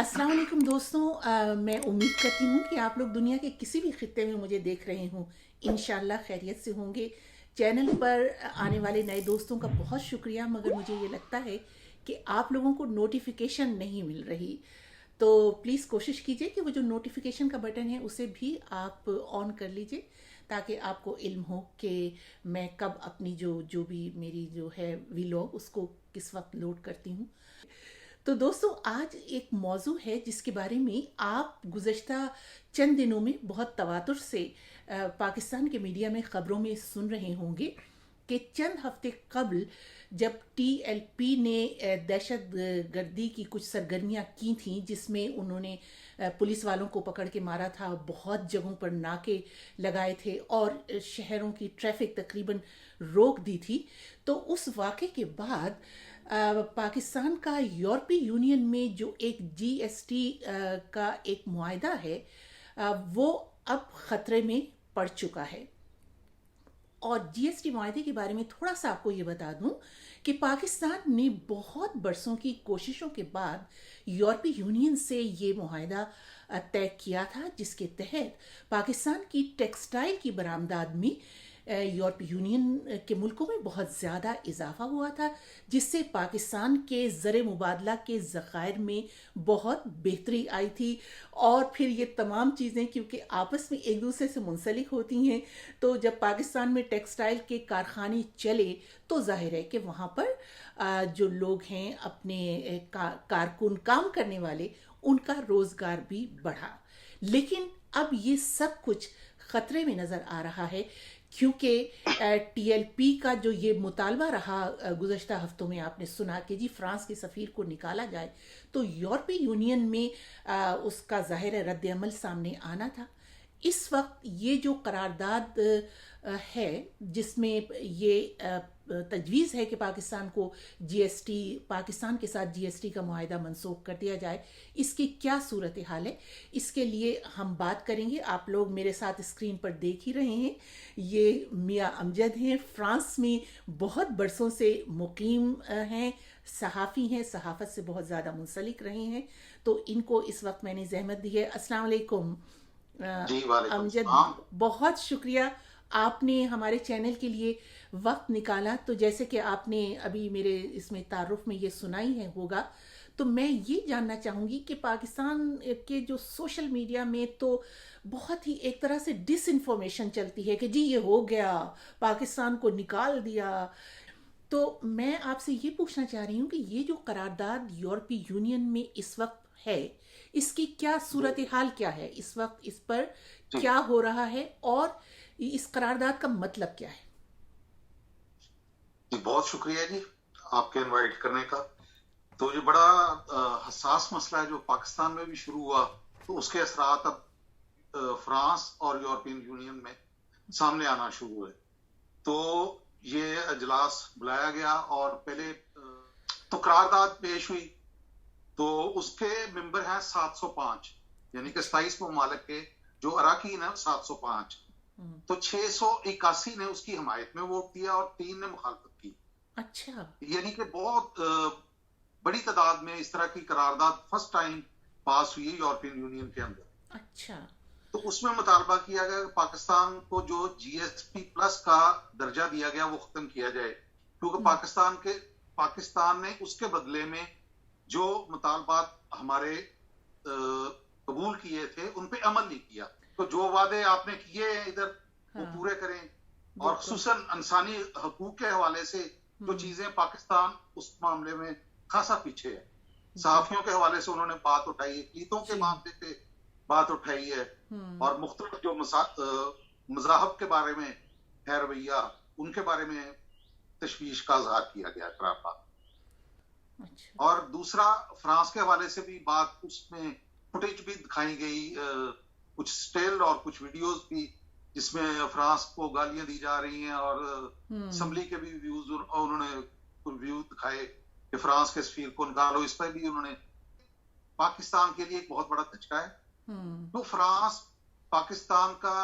अस्सलाम वालेकुम दोस्तों। मैं उम्मीद करती हूँ कि आप लोग दुनिया के किसी भी खित्ते में मुझे देख रहे हों, इंशाल्लाह खैरियत से होंगे। चैनल पर आने वाले नए दोस्तों का बहुत शुक्रिया, मगर मुझे ये लगता है कि आप लोगों को नोटिफिकेशन नहीं मिल रही। तो प्लीज़ कोशिश कीजिए कि वो जो नोटिफिकेशन का बटन है उसे भी आप ऑन कर लीजिए, ताकि आपको इल्म हो कि मैं कब अपनी जो जो भी मेरी जो है वीलॉग उसको किस वक्त लोड करती हूँ। तो दोस्तों, आज एक मौजू है जिसके बारे में आप गुज़श्ता चंद दिनों में बहुत तवातुर से पाकिस्तान के मीडिया में ख़बरों में सुन रहे होंगे कि चंद हफ्ते कबल जब टीएलपी ने दहशत गर्दी की कुछ सरगर्मियां की थीं, जिसमें उन्होंने पुलिस वालों को पकड़ के मारा था, बहुत जगहों पर नाके लगाए थे और शहरों की ट्रैफिक तकरीबन रोक दी थी। तो उस वाक़े के बाद पाकिस्तान का यूरोपीय यूनियन में जो एक जीएसटी का एक मुआहदा है, वो अब ख़तरे में पड़ चुका है। और जीएसटी मुआहदे के बारे में थोड़ा सा आपको ये बता दूं कि पाकिस्तान ने बहुत बरसों की कोशिशों के बाद यूरोपीय यूनियन से ये मुआहदा तय किया था, जिसके तहत पाकिस्तान की टेक्सटाइल की बरामदात में यूरोपीय यूनियन के मुल्कों में बहुत ज़्यादा इजाफा हुआ था, जिससे पाकिस्तान के ज़र मुबादला के ज़खायर में बहुत बेहतरी आई थी। और फिर ये तमाम चीज़ें क्योंकि आपस में एक दूसरे से मुंसलिक होती हैं, तो जब पाकिस्तान में टेक्सटाइल के कारखाने चले तो जाहिर है कि वहाँ पर जो लोग हैं अपने कारकुन काम करने वाले, उनका रोज़गार भी बढ़ा। लेकिन अब ये सब कुछ ख़तरे में नज़र आ रहा है, क्योंकि टीएलपी का जो ये मुतालबा रहा गुज़श्ता हफ्तों में, आपने सुना कि जी फ्रांस के सफ़ीर को निकाला जाए, तो यूरोपीय यूनियन में उसका ज़ाहिर रद्द अमल सामने आना था। इस वक्त ये जो करारदाद है जिसमें ये तजवीज़ है कि पाकिस्तान को जीएसटी पाकिस्तान के साथ जीएसटी का मुआहदा मनसूख कर दिया जाए, इसकी क्या सूरत हाल है, इसके लिए हम बात करेंगे। आप लोग मेरे साथ स्क्रीन पर देख ही रहे हैं, ये मियाँ अमजद हैं, फ्रांस में बहुत बरसों से मुकीम हैं, सहाफ़ी हैं, सहाफ़त से बहुत ज़्यादा मुंसलिक रहे हैं। तो इनको इस वक्त मैंने जहमत दी है। अस्सलाम वालेकुम जी वालेकुम अमजद, सलाम। बहुत शुक्रिया आपने हमारे चैनल के लिए वक्त निकाला। तो जैसे कि आपने अभी मेरे इसमें तारुफ में ये सुना ही है होगा, तो मैं ये जानना चाहूँगी कि पाकिस्तान के जो सोशल मीडिया में तो बहुत ही एक तरह से डिसइंफॉर्मेशन चलती है कि जी ये हो गया, पाकिस्तान को निकाल दिया। तो मैं आपसे ये पूछना चाह रही हूँ कि ये जो करारदाद यूरोपीय यूनियन में इस वक्त है, इसकी क्या सूरत हाल क्या है इस वक्त, इस पर जी क्या हो रहा है और इस करारदाद का मतलब क्या है? जी, बहुत शुक्रिया जी आपके इनवाइट करने का। तो ये बड़ा हसास मसला है जो पाकिस्तान में भी शुरू हुआ, तो उसके असरात अब फ्रांस और यूरोपियन यूनियन में सामने आना शुरू हुए। तो ये अजलास बुलाया गया और पहले तो करारदाद पेश हुई। तो उसके मेंबर हैं 705, यानी कि अच्छा। 27 ममालिक के जो अराकीन है 705। हम्म। तो 681 ने उसकी हमायत में वोट दिया और 3 ने मुखालफत की। अच्छा। यानी कि बहुत बड़ी तादाद में इस तरह की करारदाद फर्स्ट टाइम पास हुई यूरोपियन यूनियन के अंदर। अच्छा। तो उसमें मुतालबा किया गया कि पाकिस्तान को जो जीएसपी प्लस का दर्जा दिया गया वो खत्म किया जाए, क्योंकि हम्म। पाकिस्तान ने उसके बदले में जो मुतालबात हमारे कबूल किए थे उन पे अमल नहीं किया। तो जो वादे आपने किए हैं इधर वो हाँ। पूरे करें। और बिल्कुल। खुसूसन इंसानी हकूक के हवाले से जो हम्म। चीजें पाकिस्तान उस मामले में खासा पीछे है। जी। सहाफियों के हवाले से उन्होंने बात उठाई है, कीतों के जी। मामले पे बात उठाई है, हम्म। और मुख्तलिफ जो मज़ाहब के बारे में है रवैया, उनके बारे में तशवीश का इजहार किया गया करारदाद। अच्छा। और दूसरा, फ्रांस के हवाले से भी बात, उसमें फुटेज भी दिखाई गई, कुछ स्टिल और कुछ वीडियोस भी, जिसमें फ्रांस को गालियां दी जा रही हैं, और हम्म। असम्बली के भी व्यूज उन्होंने व्यू दिखाए कि फ्रांस के सफीर को निकालो। इस पर भी उन्होंने, पाकिस्तान के लिए एक बहुत बड़ा धचका है। हम्म। तो फ्रांस पाकिस्तान का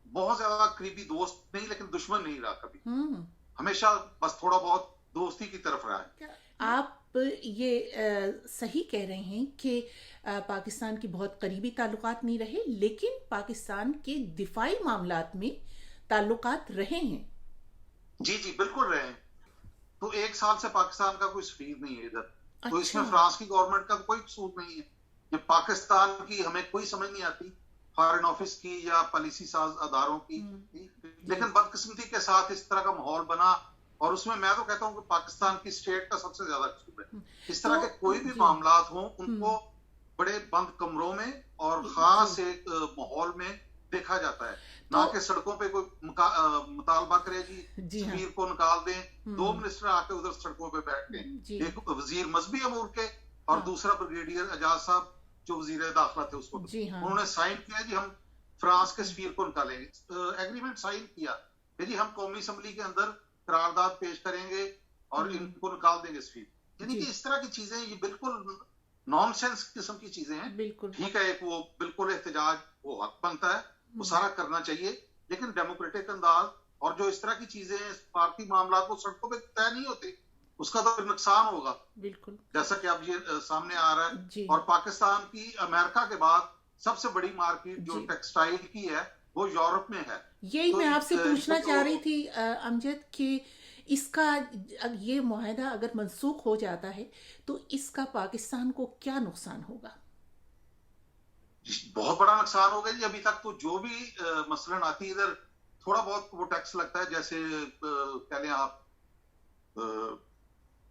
बहुत ज्यादा करीबी दोस्त नहीं, लेकिन दुश्मन नहीं रहा कभी, हम्म। हमेशा बस थोड़ा बहुत दोस्ती की तरफ रहा है। आप ये सही कह रहे हैं कि पाकिस्तान की बहुत करीबी ताल्लुकात नहीं रहे, लेकिन पाकिस्तान के दिफाई मामलात में ताल्लुकात रहे हैं। जी जी बिल्कुल रहे हैं। तो एक साल से पाकिस्तान का कोई सफीर नहीं है इधर। तो अच्छा। इसमें फ्रांस की गवर्नमेंट का कोई कसूर नहीं है। ये पाकिस्तान की हमें कोई समझ नहीं आती, फॉरेन ऑफिस की या पॉलिसी साज अदारों की। लेकिन बदकिस्मती के साथ इस तरह का माहौल बना, और उसमें मैं तो कहता हूँ कि पाकिस्तान की स्टेट का सबसे ज्यादा कसूर है। इस तरह तो के कोई भी जी मामलात हों उनको बड़े बंद कमरों में और खास जी एक माहौल में देखा जाता है, तो ना कि सड़कों पे कोई मुतालबा करे जी जी हाँ। सफीर को निकाल दें। दो मिनिस्टर आके उधर सड़कों पे बैठते हैं, जी एक वजीर मजहबी अमूर के और हाँ। दूसरा ब्रिगेडियर एजाज साहब जो वजीर दाखिला थे उस वक्त। जी हाँ। उन्होंने साइन किया जी हम फ्रांस के सफीर को निकालेंगे, एग्रीमेंट साइन किया कि जी हम कौमी असम्बली के अंदर करारदाद पेश करेंगे और इनको निकाल देंगे सफीर। यानी जी कि इस तरह की चीजें ये बिल्कुल नॉनसेंस किस्म की चीजें हैं। बिल्कुल। ठीक है, एक वो बिल्कुल एहतजाज वो हक बनता है, वो सारा करना चाहिए, लेकिन डेमोक्रेटिक अंदाज और जो इस तरह की चीजें पार्टी मामला वो सड़कों पे तय नहीं होते, उसका तो फिर नुकसान होगा, बिल्कुल जैसा कि अब ये सामने आ रहा है। जी और पाकिस्तान की अमेरिका के बाद सबसे बड़ी मार्केट जो जी टेक्सटाइल की है वो यूरोप में है। यही तो मैं आपसे पूछना ये चाह रही जो थी अमजद कि इसका ये मुआहदा अगर मंसूख हो जाता है तो इसका पाकिस्तान को क्या नुकसान होगा? बहुत बड़ा नुकसान होगा जी। अभी तक तो जो भी मसलन आती है इधर थोड़ा बहुत वो टैक्स लगता है, जैसे कह लें आप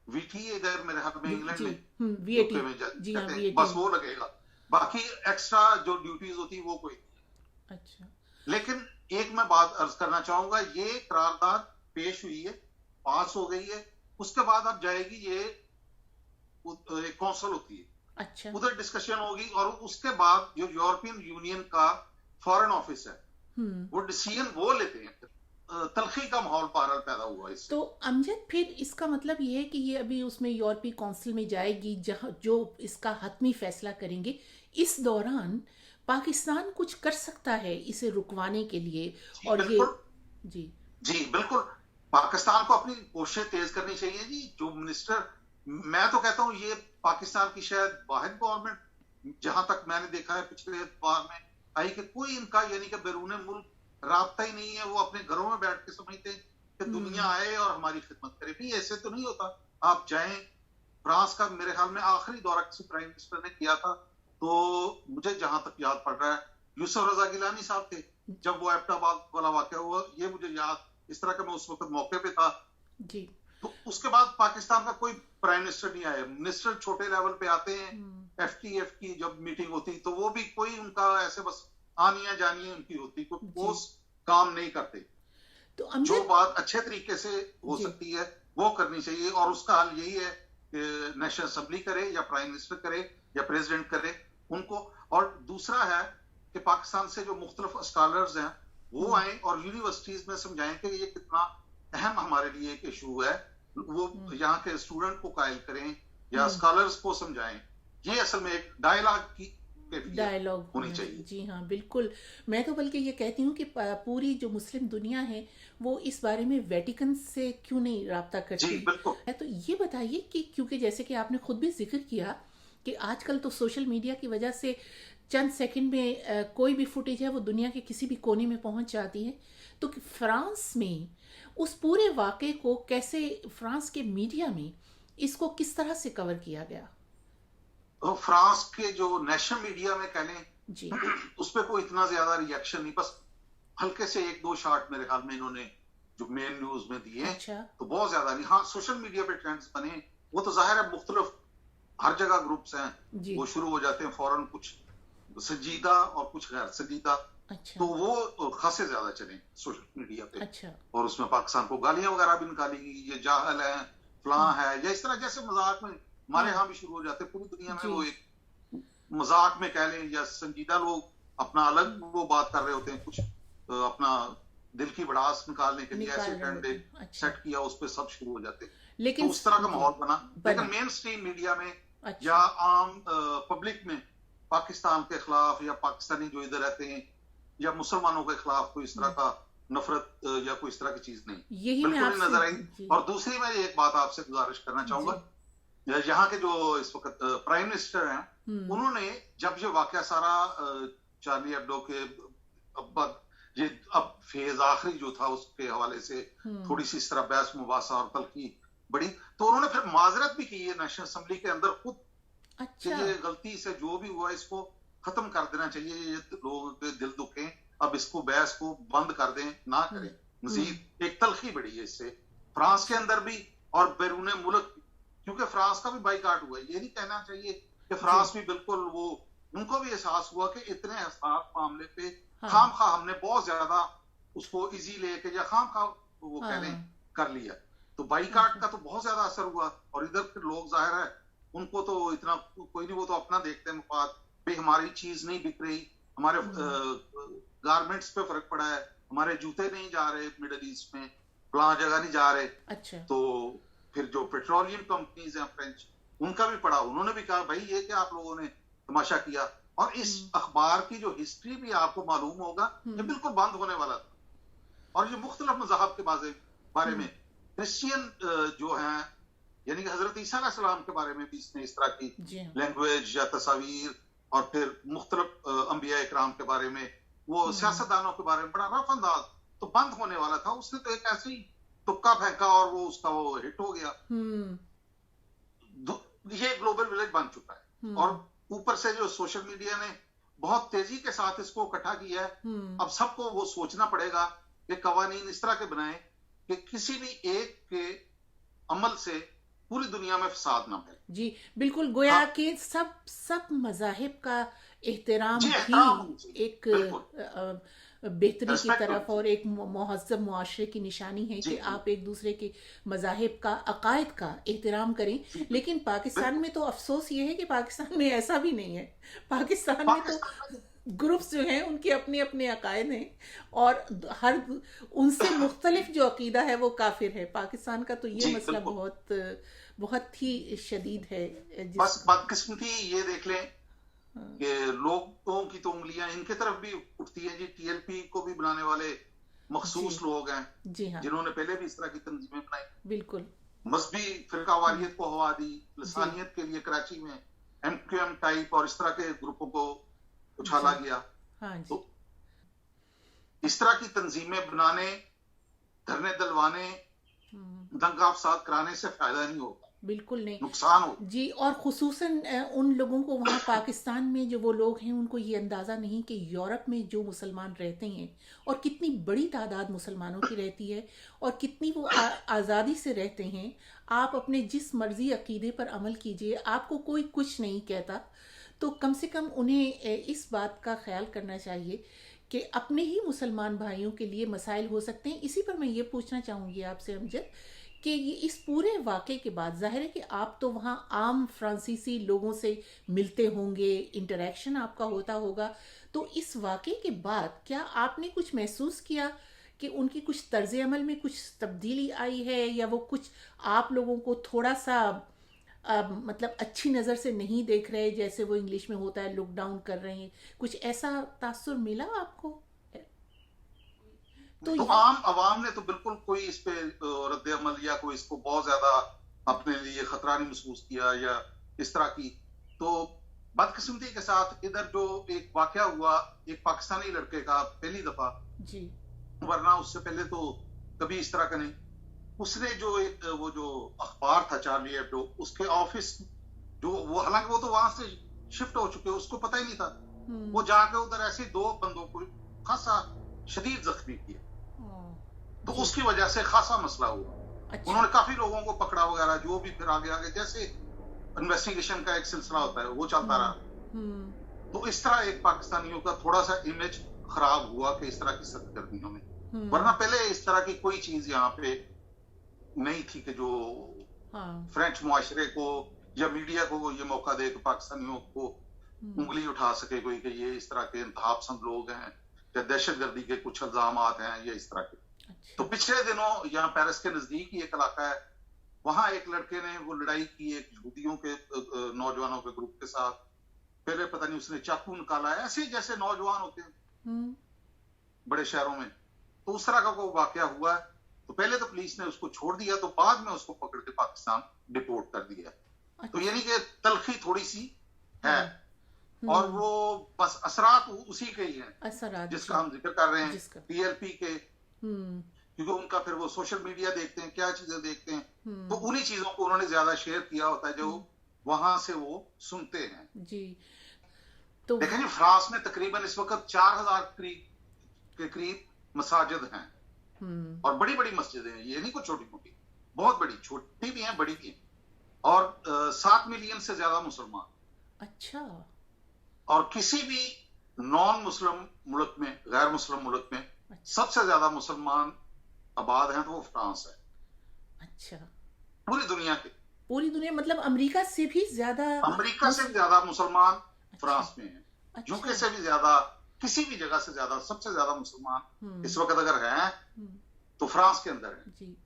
वीटी इधर मेरे हाथ में इंग्लैंड जी में वीएटी यूके में जी हाँ कहते हैं, वीएटी बस वो लगेगा। बाकी एक्स्ट्रा जो ड्यूटीज होती है वो कोई नहीं। अच्छा लेकिन एक मैं बात अर्ज करना चाहूंगा, ये करारदाद पेश हुई है, पास हो गई है, उसके बाद अब जाएगी ये एक कौंसिल होती है, अच्छा उधर डिस्कशन होगी, और उसके बाद जो यूरोपियन यूनियन का फॉरेन ऑफिस है वो डिसीजन वो लेते हैं। तलखी का माहौल बहरहाल पैदा हुआ इससे। तो अमजद फिर इसका मतलब ये है कि ये अभी उसमें यूरोपीय काउंसिल में जाएगी जहाँ जो इसका हतमी फैसला करेंगे। इस दौरान पाकिस्तान कुछ कर सकता है इसे रुकवाने के लिए? जी और ये बिल्कुल। जी जी बिल्कुल, पाकिस्तान को अपनी कोशिशें तेज करनी चाहिए जी। जो मिनिस्टर, मैं तो कहता हूँ ये पाकिस्तान की शायद वाहिद गवर्नमेंट जहां तक मैंने देखा है पिछले बार में आई कि कोई इनका यानी कि बैरून मुल्क राब्ता ही नहीं है। वो अपने घरों में बैठ के समझते हैं कि दुनिया आए और हमारी खिदमत करे। भी ऐसे तो नहीं होता। आप जाएं, फ्रांस का मेरे ख्याल में आखिरी दौरा किसी प्राइम मिनिस्टर ने किया था, तो मुझे जहां तक याद पड़ रहा है यूसुफ रजा गिलानी साहब थे जब वो एबटाबाद वाला वाकया हुआ, ये मुझे याद, इस तरह का मैं उस वक्त मौके पे था। जी तो उसके बाद पाकिस्तान का कोई प्राइम मिनिस्टर नहीं आया। मिनिस्टर छोटे लेवल पे आते हैं, एफटीएफ की जब मीटिंग होती तो वो भी कोई उनका ऐसे बस आनिया जानिया उनकी होती, कोई ठोस काम नहीं करते। तो जो अमजद बात अच्छे तरीके से हो जी सकती है वो करनी चाहिए, और उसका हल यही है कि नेशनल असेंबली करे या प्राइम मिनिस्टर करे या प्रेसिडेंट करे उनको। और दूसरा है कि पाकिस्तान से जो मुख्तलिफ स्कॉलर्स हैं वो आए और यूनिवर्सिटीज में समझाएं कि ये कितना अहम हमारे लिए एक इशू है। वो यहाँ के स्टूडेंट को कायल करें या स्कॉलर्स को समझाएं। ये असल में एक डायलॉग की डायलॉग होनी चाहिए। जी हाँ बिल्कुल। मैं तो बल्कि ये कहती हूँ कि पूरी जो मुस्लिम दुनिया है वो इस बारे में वेटिकन से क्यों नहीं राब्ता जी करती बिल्कुल। है। तो ये बताइए कि क्योंकि जैसे कि आपने खुद भी जिक्र किया कि आजकल तो सोशल मीडिया की वजह से चंद सेकंड में कोई भी फुटेज है वो दुनिया के किसी भी कोने में पहुंच जाती है। तो फ्रांस में उस पूरे वाक़े को कैसे, फ्रांस के मीडिया में इसको किस तरह से कवर किया गया? तो फ्रांस के जो नेशनल मीडिया में कह लें जी उस पर कोई इतना ज्यादा रिएक्शन नहीं, बस हल्के से एक दो शॉट मेरे ख्याल में इन्होंने जो मेन न्यूज में दिए हैं, अच्छा तो बहुत ज्यादा नहीं। हाँ, सोशल मीडिया पे ट्रेंड्स बने वो तो जाहिर है, मुख्तलिफ हर जगह ग्रुप्स हैं, जी वो शुरू हो जाते हैं फौरन, कुछ संजीदा और कुछ गैर संजीदा, अच्छा तो वो खासे ज्यादा चले सोशल मीडिया पे। अच्छा और उसमें पाकिस्तान को गालियां वगैरह भी निकाली गई, ये जाहल है, फलां है, या इस तरह जैसे मजाक में हमारे यहाँ भी शुरू हो जाते हैं। पूरी दुनिया में वो एक मजाक में कह लें या संजीदा लोग अपना अलग वो बात कर रहे होते हैं, कुछ अपना दिल की भड़ास निकालने के लिए ऐसे ट्रेंड सेट किया, उस पर सब शुरू हो जाते हैं। लेकिन तो उस तरह का माहौल बना। लेकिन बना। मेन स्ट्रीम मीडिया में अच्छा या आम पब्लिक में पाकिस्तान के खिलाफ या पाकिस्तानी जो इधर रहते हैं या मुसलमानों के खिलाफ कोई इस तरह का नफरत या कोई इस तरह की चीज नहीं यही मैं बिल्कुल नहीं नजर आई। आपसे जी और दूसरी मैं एक बात आपसे गुजारिश करना चाहूंगा, यहाँ के जो इस वक्त प्राइम मिनिस्टर हैं, उन्होंने जब ये वाकया सारा चार्ली एब्डो के अब ये अब फेज आखिरी जो था उसके हवाले से थोड़ी सी इस तरह बहस मुबासा और तल्खी बड़ी, तो उन्होंने फिर माजरत भी की है नेशनल असेंबली के अंदर खुद कि ये गलती से जो भी हुआ इसको खत्म कर देना चाहिए, ये लोगों के दिल दुखे, अब इसको बहस को बंद कर दें, ना करें मजीद। एक तलखी बड़ी है इससे फ्रांस के अंदर भी और बैरून मुल्क, क्योंकि फ्रांस का भी बाइकाट हुआ है। ये नहीं कहना चाहिए कि फ्रांस भी बिल्कुल वो, उनको भी एहसास हुआ कि इतने हसास मामले पे खाम खा हमने बहुत ज्यादा उसको इजी लेके या खाम खा वो कह लें कर लिया, तो बाइकाट का तो बहुत ज्यादा असर हुआ। और इधर के लोग जाहिर है उनको तो इतना कोई नहीं, वो तो अपना देखते हैं मुफाद, भाई हमारी चीज नहीं बिक रही, हमारे गारमेंट्स पे फर्क पड़ा है, हमारे जूते नहीं जा रहे मिडल ईस्ट में, फलां जगह नहीं जा रहे। अच्छा। तो फिर जो पेट्रोलियम कंपनीज हैं फ्रेंच, उनका भी पड़ा, उन्होंने भी कहा भाई ये क्या आप लोगों ने तमाशा किया। और इस अखबार की जो हिस्ट्री भी आपको मालूम होगा, ये बिल्कुल बंद होने वाला था। और ये मुख्तलिफ मज़हब के बारे में, क्रिश्चियन जो हैं, यानी कि हजरत ईसा अलैहिस्सलाम के बारे में भी इसने इस तरह की लैंग्वेज या तस्वीर, और फिर मुख्तलिफ अंबिया इकराम के बारे में, वो सियासतदानों के बारे में बड़ा रफ अंदाज, तो बंद होने वाला था। उसने तो एक ऐसे ही तुक्का फेंका और वो उसका वो हिट हो गया। ये ग्लोबल विलेज बन चुका है। और ऊपर से जो सोशल मीडिया ने बहुत तेजी के साथ इसको इकट्ठा किया है, अब सबको वो सोचना पड़ेगा कि कवानीन इस तरह के बनाए कि किसी भी एक के अमल से पूरी दुनिया में फसाद ना फैले। जी बिल्कुल, गोया कि सब मज़ाहिब का एहतराम भी एक बेहतरी की तरफ और एक मुहज़्ज़ब मुआशरे की निशानी है कि आप एक दूसरे के मज़ाहिब का, अकायद का एहतराम करें। लेकिन पाकिस्तान में तो अफसोस ये है कि पाकिस्तान में ऐसा भी नहीं है। पाकिस्तान में तो ग्रुप्स जो हैं उनके अपने अपने अकायद हैं और हर उनसे मुख्तलिफ जो अकीदा है वो काफिर है। पाकिस्तान का तो ये मसला बहुत बहुत ही शदीद है। बस बदकिस्मती ये देख लें कि लोगों की तो उंगलियां इनके तरफ भी उठती है जी। टीएलपी को भी बनाने वाले मखसूस लोग हैं, जी हाँ, जिन्होंने पहले भी इस तरह की तंजीमें बनाई, बिल्कुल मजहबी फिरकावारियत को हवा दी, लसानियत के लिए कराची में एमक्यूएम टाइप और इस तरह के ग्रुपों को उछाला गया। हाँ जी। तो इस तरह की तंजीमें बनाने, धरने दलवाने, दंगा फसाद कराने से फायदा नहीं होगा, बिल्कुल नहीं, नुकसान हो जी। और खुसूसन उन लोगों को वहाँ पाकिस्तान में जो वो लोग हैं उनको ये अंदाज़ा नहीं कि यूरोप में जो मुसलमान रहते हैं और कितनी बड़ी तादाद मुसलमानों की रहती है और कितनी वो आज़ादी से रहते हैं। आप अपने जिस मर्जी अकीदे पर अमल कीजिए, आपको कोई कुछ नहीं कहता। तो कम से कम उन्हें इस बात का ख्याल करना चाहिए कि अपने ही मुसलमान भाइयों के लिए मसाइल हो सकते हैं। इसी पर मैं ये पूछना चाहूँगी आपसे अमजद कि ये इस पूरे वाक़े के बाद ज़ाहिर है कि आप तो वहाँ आम फ्रांसीसी लोगों से मिलते होंगे, इंटरेक्शन आपका होता होगा, तो इस वाक़े के बाद क्या आपने कुछ महसूस किया कि उनकी कुछ तर्ज अमल में कुछ तब्दीली आई है, या वो कुछ आप लोगों को थोड़ा सा मतलब अच्छी नज़र से नहीं देख रहे, जैसे वो इंग्लिश में होता है लुक डाउन कर रहे हैं, कुछ ऐसा तासुर मिला आपको? तो आम आवाम ने तो बिल्कुल कोई इस पे रद्द अमल या कोई इसको बहुत ज्यादा अपने लिए खतरा नहीं महसूस किया या इस तरह की। तो बदकिस्मती के साथ इधर जो एक वाकया हुआ एक पाकिस्तानी लड़के का पहली दफा जी, वरना उससे पहले तो कभी इस तरह का नहीं, उसने जो एक वो जो अखबार था चार्ली एब्डो, उसके ऑफिस जो वो, हालांकि वो तो वहां से शिफ्ट हो चुके, उसको पता ही नहीं था, वो जाके उधर ऐसे दो बंदों को खासा शदीद जख्मी किया, तो उसकी वजह से खासा मसला हुआ। अच्छा। उन्होंने काफी लोगों को पकड़ा वगैरह, जो भी फिर आगे आगे जैसे इन्वेस्टिगेशन का एक सिलसिला होता है वो चलता रहा। तो इस तरह एक पाकिस्तानियों का थोड़ा सा इमेज खराब हुआ कि इस तरह की सरगर्मियों में, वरना पहले इस तरह की कोई चीज यहाँ पे नहीं थी कि जो फ्रेंच मुआशरे को या मीडिया को ये मौका दे कि पाकिस्तानियों को उंगली उठा सके कोई कि ये इस तरह के इंतहा पसंद लोग हैं या दहशतगर्दी के कुछ इल्जामात हैं या इस तरह के। अच्छा। तो पिछले दिनों यहाँ पेरिस के नजदीक ही एक इलाका है, वहां एक लड़के ने वो लड़ाई की एक यहूदियों के नौजवानों के ग्रुप के साथ, पहले पता नहीं उसने चाकू निकाला, ऐसे जैसे नौजवान होते हैं बड़े शहरों में, तो उस तरह का कोई वाकया हुआ है। तो पहले तो पुलिस ने उसको छोड़ दिया, तो बाद में उसको पकड़ के पाकिस्तान डिपोर्ट कर दिया। तो अच्छा। यानी कि तलखी थोड़ी सी है, हम्म। और हम्म। वो बस असरात उसी के ही हैं असरात जिसका जी। हम जिक्र कर रहे हैं, जिसका। पीएलपी के। हम्म। क्योंकि उनका फिर वो सोशल मीडिया देखते हैं, क्या चीजें देखते हैं, तो हम्म। उन्हीं चीजों को उन्होंने ज्यादा शेयर किया होता है जो हम्म। वहां से वो सुनते हैं। जी। तो देखें जी, फ्रांस में तकरीबन इस वक्त 4000 के करीब मसाजिद हैं, हम्म। और बड़ी बड़ी मस्जिदें हैं, ये नहीं कुछ छोटी मोटी, बहुत बड़ी, छोटी भी हैं बड़ी भी हैं। और 7 मिलियन से ज्यादा मुसलमान, अच्छा। और किसी भी नॉन मुस्लिम मुल्क में, गैर मुस्लिम मुल्क में अच्छा। सबसे ज्यादा मुसलमान आबाद हैं तो वो फ्रांस है, अच्छा। पूरी दुनिया के। पूरी दुनिया मतलब अमेरिका से भी ज्यादा अमेरिका से मुस भी ज्यादा मुसलमान अच्छा। फ्रांस में हैं, यूके अच्छा। से भी ज्यादा, किसी भी जगह से ज्यादा, सबसे ज्यादा मुसलमान हम्म। इस वक्त अगर हैं हम्म। तो फ्रांस के अंदर है। जी।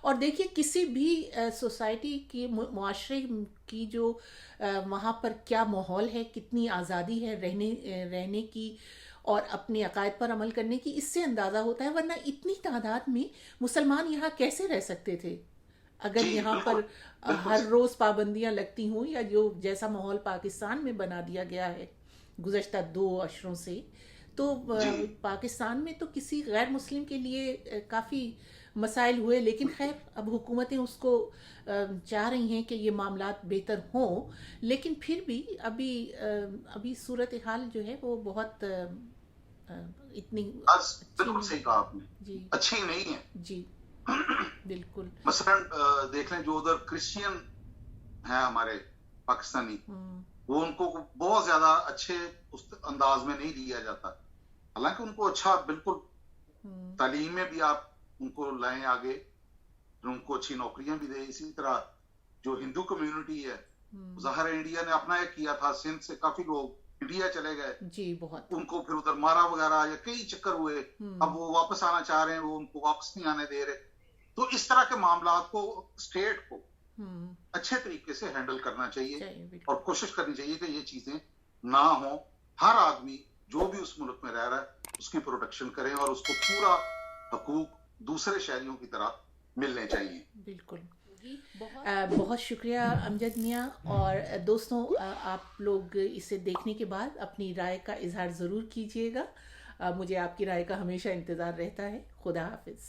और देखिए किसी भी सोसाइटी की मुआशरे की जो वहाँ पर क्या माहौल है, कितनी आज़ादी है रहने की और अपने अकायद पर अमल करने की, इससे अंदाज़ा होता है। वरना इतनी तादाद में मुसलमान यहाँ कैसे रह सकते थे अगर जी यहाँ बिल्कुल, पर बिल्कुल हर सही। रोज़ पाबंदियाँ लगती हों, या जो जैसा माहौल पाकिस्तान में बना दिया गया है गुज़श्ता 2 अशरों से। तो जी पाकिस्तान में तो किसी गैर मुस्लिम के लिए काफ़ी मसाइल हुए, लेकिन खैर अब हुकूमतें उसको चाह रही हैं कि ये मामलात बेहतर हों। लेकिन फिर भी अभी सूरत हाल जो है वो बहुत इतनी आज अच्छी बिल्कुल नहीं। सही कहा आपने, जी। अच्छी नहीं है। जी। बिल्कुल। मसलन देख लें, जो उधर क्रिश्चियन है हमारे पाकिस्तानी, हम्म। वो उनको बहुत ज्यादा अच्छे उस अंदाज में नहीं लिया जाता। हालांकि उनको अच्छा, बिल्कुल हम्म। तालीम में भी आप उनको लाएं आगे, उनको अच्छी नौकरियां भी दें। इसी तरह जो हिंदू कम्युनिटी है, हम्म। ज़ाहिर है इंडिया ने अपना एक किया था, सिंध से काफी लोग इंडिया चले गए, जी बहुत। उनको फिर उधर मारा वगैरह, या कई चक्कर हुए। अब हम्म। वो वापस आना चाह रहे हैं, वो उनको वापस नहीं आने दे रहे। तो इस तरह के मामला को, स्टेट को हम्म। अच्छे तरीके से हैंडल करना चाहिए, चाहिए और बिल्कुल। कोशिश करनी चाहिए कि ये चीजें ना हो। हर आदमी जो भी उस मुल्क में रह रहा है उसकी प्रोटेक्शन करें, और उसको पूरा हकूक दूसरे शहरियों की तरह मिलने चाहिए। बिल्कुल। बहुत शुक्रिया अमजद मियाँ। और दोस्तों, आप लोग इसे देखने के बाद अपनी राय का इजहार ज़रूर कीजिएगा। मुझे आपकी राय का हमेशा इंतज़ार रहता है। खुदा हाफिज़।